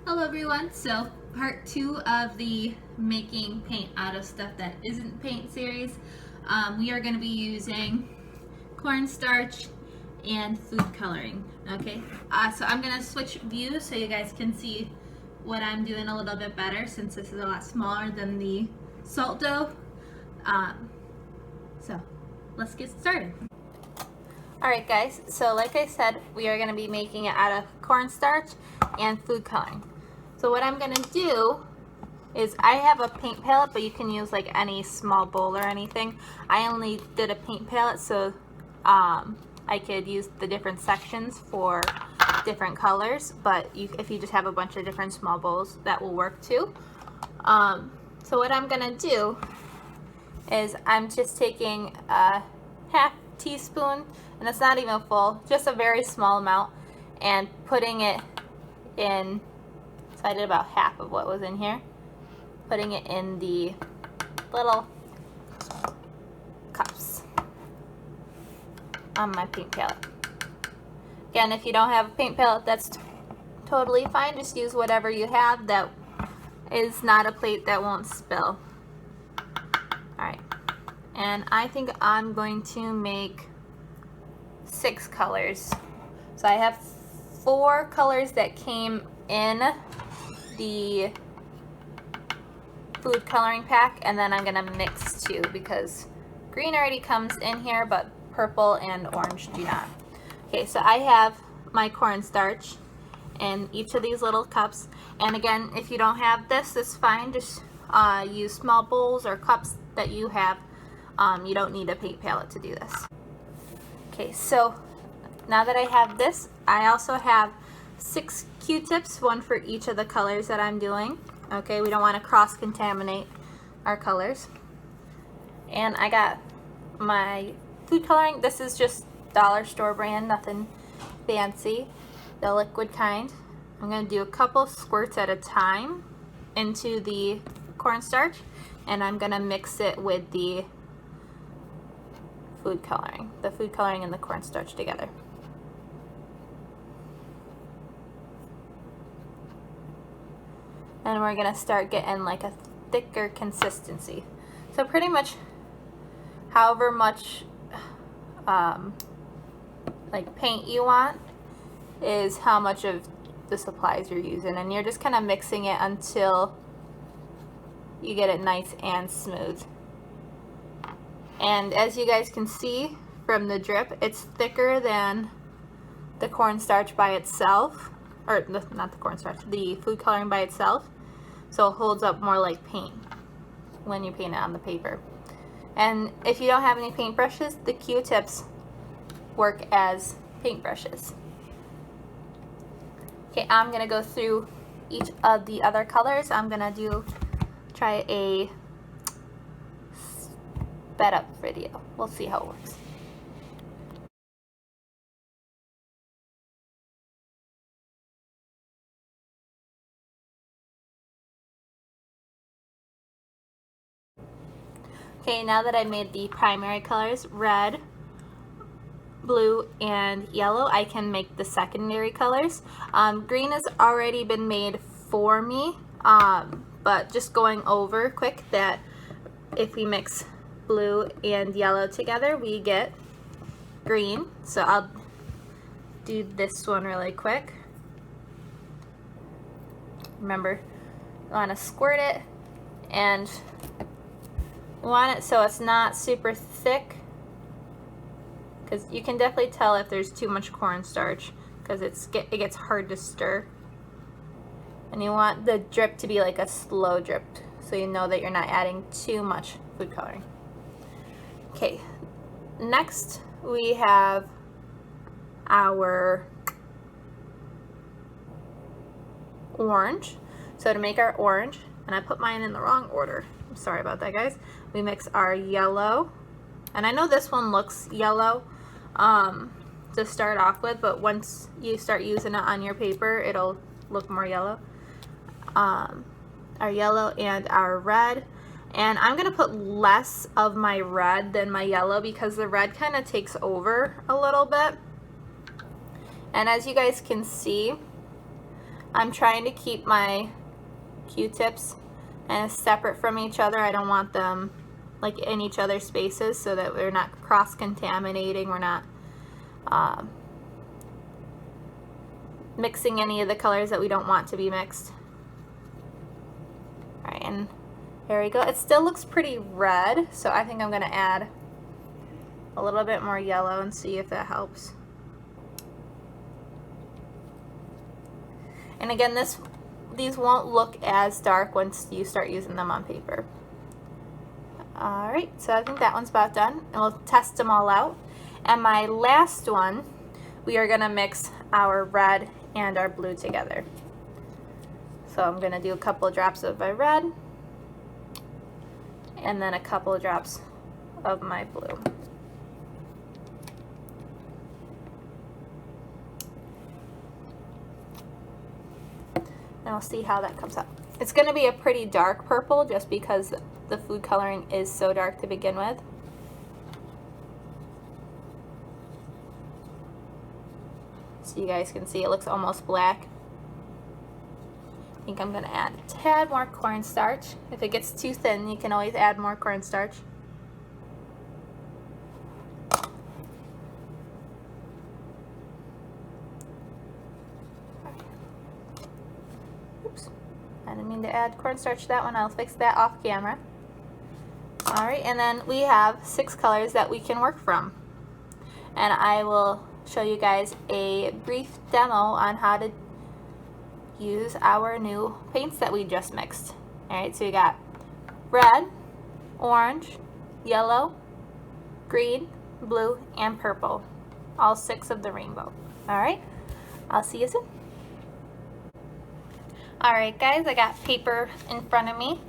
Hello everyone, so part 2 of the making paint out of stuff that isn't paint series. We are going to be using cornstarch and food coloring. Okay, so I'm going to switch views so you guys can see what I'm doing a little bit better since this is a lot smaller than the salt dough. So let's get started. Alright guys, so like I said, we are going to be making it out of cornstarch and food coloring. So what I'm going to do is I have a paint palette, but you can use like any small bowl or anything. I only did a paint palette so I could use the different sections for different colors, but if you just have a bunch of different small bowls, that will work too. So what I'm going to do is I'm just taking a half teaspoon, and it's not even full, just a very small amount, and putting it in. So I did about half of what was in here, putting it in the little cups on my paint palette. Again, if you don't have a paint palette, that's totally fine. Just use whatever you have that is not a plate that won't spill. Alright, and I think I'm going to make 6 colors. So I have 4 colors that came in the food coloring pack, and then I'm gonna mix 2 because green already comes in here, but purple and orange do not. Okay, so I have my cornstarch in each of these little cups, and again, if you don't have this, it's fine. Just use small bowls or cups that you have. You don't need a paint palette to do this. Okay, so now that I have this, I also have 6 Q-tips, 1 for each of the colors that I'm doing. Okay, we don't want to cross-contaminate our colors. And I got my food coloring. This is just dollar store brand, nothing fancy, the liquid kind. I'm going to do a couple squirts at a time into the cornstarch, and I'm going to mix it with the food coloring and the cornstarch together. And we're gonna start getting like a thicker consistency. So pretty much however much like paint you want is how much of the supplies you're using, and you're just kind of mixing it until you get it nice and smooth. And as you guys can see from the drip, it's thicker than the cornstarch by itself, or not the cornstarch, the food coloring by itself. So it holds up more like paint when you paint it on the paper. And if you don't have any paintbrushes, the Q-tips work as paintbrushes. Okay, I'm gonna go through each of the other colors. I'm gonna try a sped up video. We'll see how it works. Okay, now that I made the primary colors, red, blue, and yellow, I can make the secondary colors. Green has already been made for me, but just going over quick that if we mix blue and yellow together, we get green. So I'll do this one really quick. Remember, you want to squirt it, and want it so it's not super thick, because you can definitely tell if there's too much cornstarch because it gets hard to stir. And you want the drip to be like a slow drip so you know that you're not adding too much food coloring. Okay, next we have our orange. So to make our orange, and I put mine in the wrong order, I'm sorry about that guys, we mix our yellow, and I know this one looks yellow to start off with, but once you start using it on your paper, it'll look more yellow. Our yellow and our red, and I'm gonna put less of my red than my yellow because the red kind of takes over a little bit. And as you guys can see, I'm trying to keep my Q-tips separate from each other. I don't want them like in each other's spaces so that we're not cross-contaminating. We're not mixing any of the colors that we don't want to be mixed. All right, and there we go. It still looks pretty red, so I think I'm going to add a little bit more yellow and see if that helps. And again, these won't look as dark once you start using them on paper. All right, so I think that one's about done, and we'll test them all out. And my last one, we are gonna mix our red and our blue together. So I'm gonna do a couple of drops of my red, and then a couple of drops of my blue. And we'll see how that comes out. It's going to be a pretty dark purple just because the food coloring is so dark to begin with. So you guys can see it looks almost black. I think I'm going to add a tad more cornstarch. If it gets too thin, you can always add more cornstarch. Oops, I didn't mean to add cornstarch to that one. I'll fix that off camera. Alright, and then we have 6 colors that we can work from. And I will show you guys a brief demo on how to use our new paints that we just mixed. Alright, so we got red, orange, yellow, green, blue, and purple. All 6 of the rainbow. Alright, I'll see you soon. Alright guys, I got paper in front of me.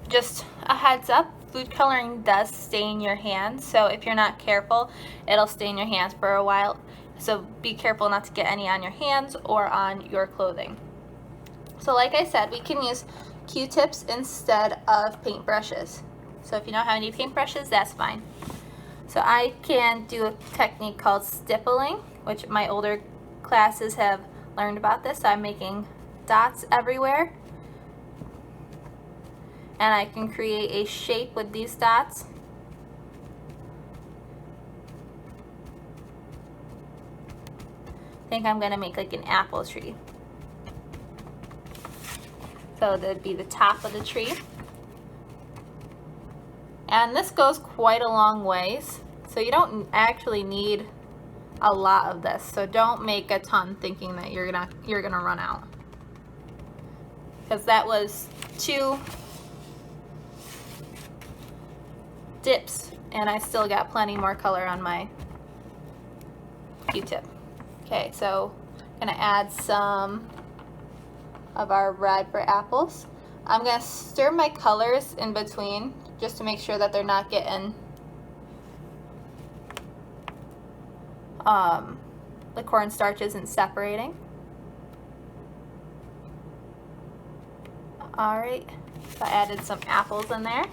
Just a heads up, food coloring does stain your hands, so if you're not careful, it'll stain your hands for a while. So be careful not to get any on your hands or on your clothing. So like I said, we can use Q-tips instead of paintbrushes. So if you don't have any paintbrushes, that's fine. So I can do a technique called stippling, which my older classes have learned about this. So I'm making dots everywhere. And I can create a shape with these dots. I think I'm going to make like an apple tree. So that'd be the top of the tree. And this goes quite a long ways. So you don't actually need a lot of this. So don't make a ton thinking that you're gonna run out. Because that was 2 dips and I still got plenty more color on my Q-tip. Okay, so I'm gonna add some of our red for apples. I'm gonna stir my colors in between just to make sure that they're not getting the cornstarch isn't separating. Alright, so I added some apples in there.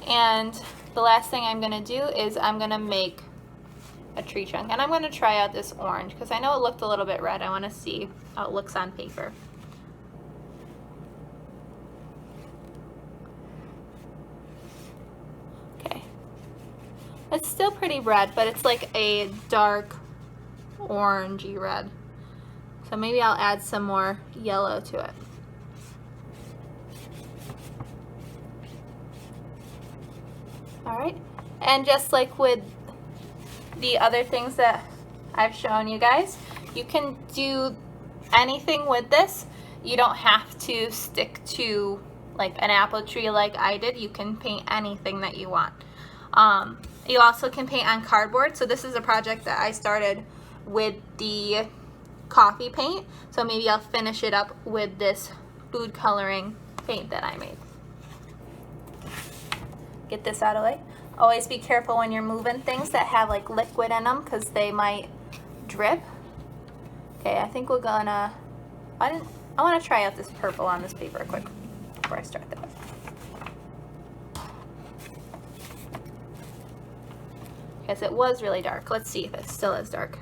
And the last thing I'm gonna do is I'm gonna make a tree trunk. And I'm gonna try out this orange because I know it looked a little bit red. I wanna see how it looks on paper. Okay. It's still pretty red, but it's like a dark orangey red. So maybe I'll add some more yellow to it. Alright, and just like with the other things that I've shown you guys, you can do anything with this. You don't have to stick to like an apple tree like I did. You can paint anything that you want. You also can paint on cardboard. So this is a project that I started with the coffee paint. So maybe I'll finish it up with this food coloring paint that I made. Get this out of the way. Always be careful when you're moving things that have like liquid in them because they might drip. Okay, I think we're gonna, I want to try out this purple on this paper quick before I start that. Because it was really dark. Let's see if it's still as dark.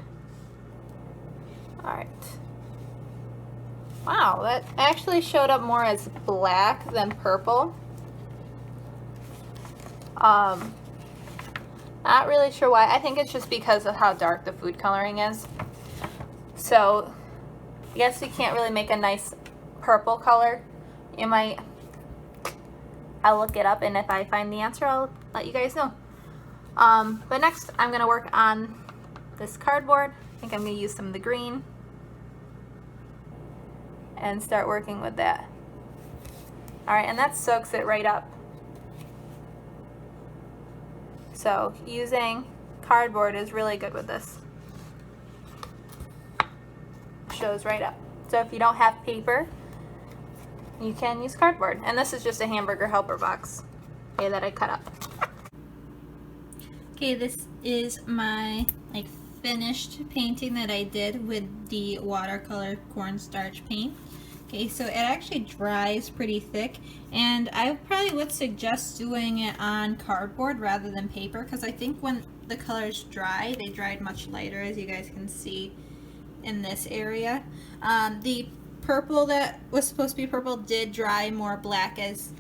Alright, Wow, that actually showed up more as black than purple. Not really sure why. I think it's just because of how dark the food coloring is. So, I guess we can't really make a nice purple color. You might, I'll look it up, and if I find the answer, I'll let you guys know. But next, I'm gonna work on this cardboard. I think I'm gonna use some of the green and start working with that. All right, and that soaks it right up. So using cardboard is really good with this. Shows right up. So if you don't have paper, you can use cardboard. And this is just a hamburger helper box, okay, that I cut up. Okay, this is my finished painting that I did with the watercolor cornstarch paint. Okay, so it actually dries pretty thick, and I probably would suggest doing it on cardboard rather than paper, because I think when the colors dry, they dried much lighter, as you guys can see in this area. The purple that was supposed to be purple did dry more black, as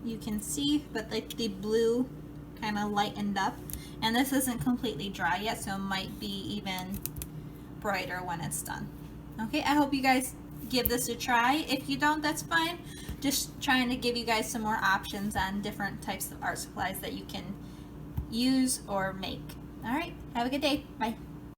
you can see, but like the blue kind of lightened up, and this isn't completely dry yet, so it might be even brighter when it's done. Okay, I hope you guys give this a try. If you don't, that's fine. Just trying to give you guys some more options on different types of art supplies that you can use or make. All right, have a good day. Bye.